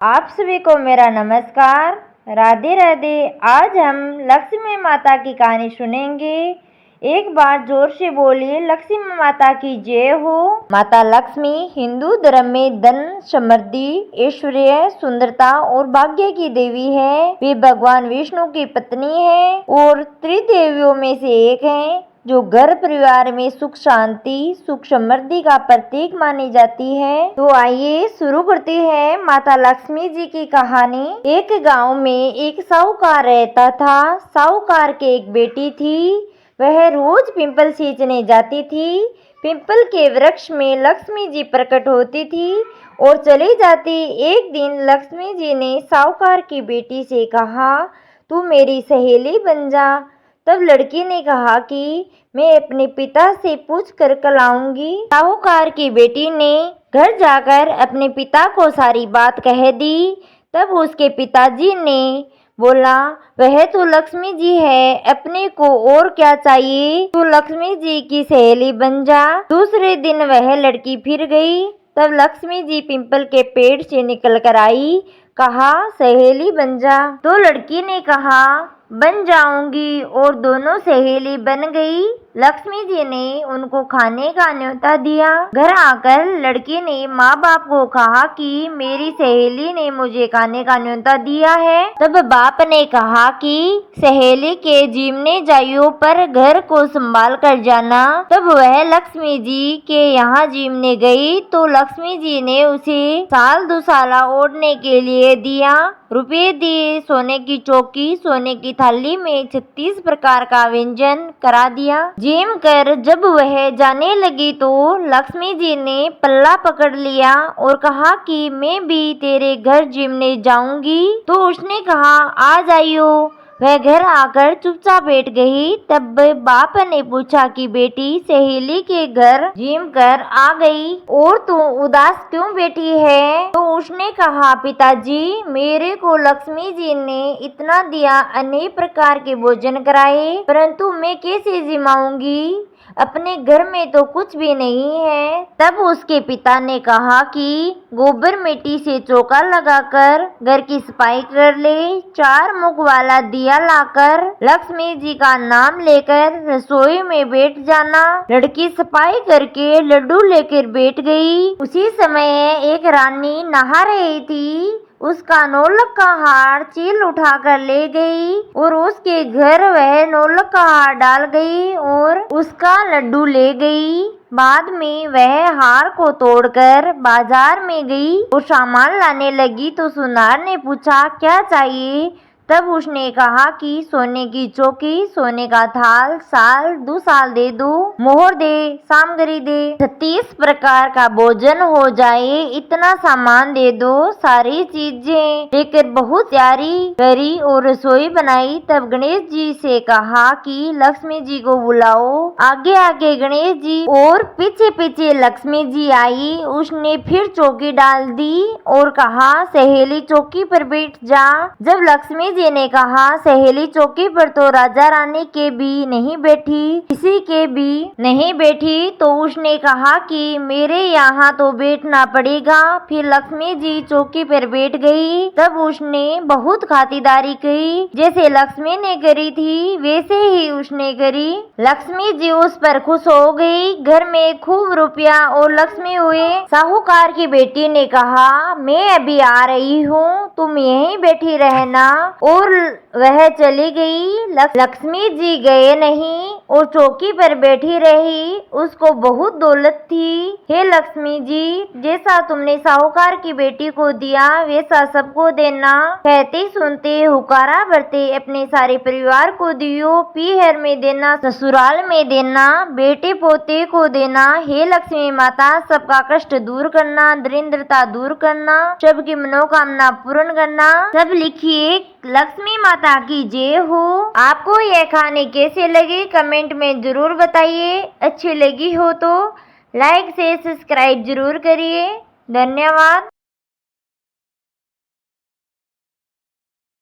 आप सभी को मेरा नमस्कार। राधे राधे। आज हम लक्ष्मी माता की कहानी सुनेंगे। एक बार जोर से बोलिए, लक्ष्मी माता की जय हो। माता लक्ष्मी हिंदू धर्म में धन, समृद्धि, ऐश्वर्य, सुंदरता और भाग्य की देवी है। वे भगवान विष्णु की पत्नी है और त्रिदेवियों में से एक है, जो घर परिवार में सुख शांति, सुख समृद्धि का प्रतीक मानी जाती है। तो आइए शुरू करते हैं माता लक्ष्मी जी की कहानी। एक गांव में एक साहूकार रहता था। साहूकार के एक बेटी थी। वह रोज पिंपल सींचने जाती थी। पिंपल के वृक्ष में लक्ष्मी जी प्रकट होती थी और चली जाती। एक दिन लक्ष्मी जी ने साहूकार की बेटी से कहा, तू मेरी सहेली बन जा। तब लड़की ने कहा कि मैं अपने पिता से पूछ कर कल आऊंगी। साहूकार की बेटी ने घर जाकर अपने पिता को सारी बात कह दी। तब उसके पिताजी ने बोला, वह तो लक्ष्मी जी है, अपने को और क्या चाहिए, तू लक्ष्मी जी की सहेली बन जा। दूसरे दिन वह लड़की फिर गई। तब लक्ष्मी जी पिंपल के पेड़ से निकल कर आई। कहा, सहेली बन जा। तो लड़की ने कहा, बन जाऊंगी, और दोनों सहेली बन गई। लक्ष्मी जी ने उनको खाने का न्योता दिया। घर आकर लड़की ने माँ बाप को कहा कि मेरी सहेली ने मुझे खाने का न्योता दिया है। तब बाप ने कहा कि सहेली के जीमने जाइयो, पर घर को संभाल कर जाना। तब वह लक्ष्मी जी के यहाँ जीमने गई तो लक्ष्मी जी ने उसे साल दुसाला ओढ़ने के लिए दिया, रुपये दिए, सोने की चौकी, सोने की थाली में 36 प्रकार का व्यंजन करा दिया। जिम कर जब वह जाने लगी तो लक्ष्मी जी ने पल्ला पकड़ लिया और कहा कि मैं भी तेरे घर जिमने जाऊंगी। तो उसने कहा, आ जाइयो। वह घर आकर चुपचाप बैठ गई। तब बाप ने पूछा कि बेटी सहेली के घर जिम कर आ गई और तू उदास क्यों बैठी है? तो उसने कहा, पिताजी मेरे को लक्ष्मी जी ने इतना दिया, अनेक प्रकार के भोजन कराए, परंतु मैं कैसे जिमाऊंगी? अपने घर में तो कुछ भी नहीं है। तब उसके पिता ने कहा कि गोबर मिट्टी से चौका लगाकर घर की सफाई कर ले। 4 मुख वाला दिया लाकर लक्ष्मी जी का नाम लेकर रसोई में बैठ जाना। लड़की सफाई करके लड्डू लेकर बैठ गई। उसी समय एक रानी नहा रही थी। उसका नौलख का हार चील उठा कर ले गई और उसके घर वह नौलख का हार डाल गई और उसका लड्डू ले गई। बाद में वह हार को तोड़कर बाजार में गई और सामान लाने लगी तो सुनार ने पूछा, क्या चाहिए? तब उसने कहा कि सोने की चौकी, सोने का थाल, साल 2 साल दे दो, मोहर दे, सामग्री दे, 36 प्रकार का भोजन हो जाए, इतना सामान दे दो। सारी चीजें लेकर बहुत तैयारी करी और रसोई बनाई। तब गणेश जी से कहा कि लक्ष्मी जी को बुलाओ। आगे आगे गणेश जी और पीछे पीछे लक्ष्मी जी आई। उसने फिर चौकी डाल दी और कहा, सहेली चौकी पर बैठ जा। जब लक्ष्मी जी ने कहा, सहेली चौकी पर तो राजा रानी के भी नहीं बैठी, किसी के भी नहीं बैठी, तो उसने कहा कि मेरे यहाँ तो बैठना पड़ेगा। फिर लक्ष्मी जी चौकी पर बैठ गई। तब उसने बहुत खातिरदारी की, जैसे लक्ष्मी ने करी थी वैसे ही उसने करी। लक्ष्मी जी उस पर खुश हो गई। घर में खूब रुपया और लक्ष्मी हुए। साहूकार की बेटी ने कहा, मैं अभी आ रही हूँ, तुम यहीं बैठी रहना, और वह चली गई। लक्ष्मी जी गए नहीं और चौकी पर बैठी रही। उसको बहुत दौलत थी। हे लक्ष्मी जी, जैसा तुमने साहूकार की बेटी को दिया वैसा सबको देना। कहते सुनते हुकारा भरते अपने सारे परिवार को दियो। पीहर में देना, ससुराल में देना, बेटे पोते को देना। हे लक्ष्मी माता, सबका कष्ट दूर करना, दरिद्रता दूर करना, सबकी मनोकामना पूर्ण करना। सब लिखिए, लक्ष्मी माता की जय हो। आपको यह कहानी कैसे लगी कमेंट में जरूर बताइए। अच्छी लगी हो तो लाइक से सब्सक्राइब जरूर करिए। धन्यवाद।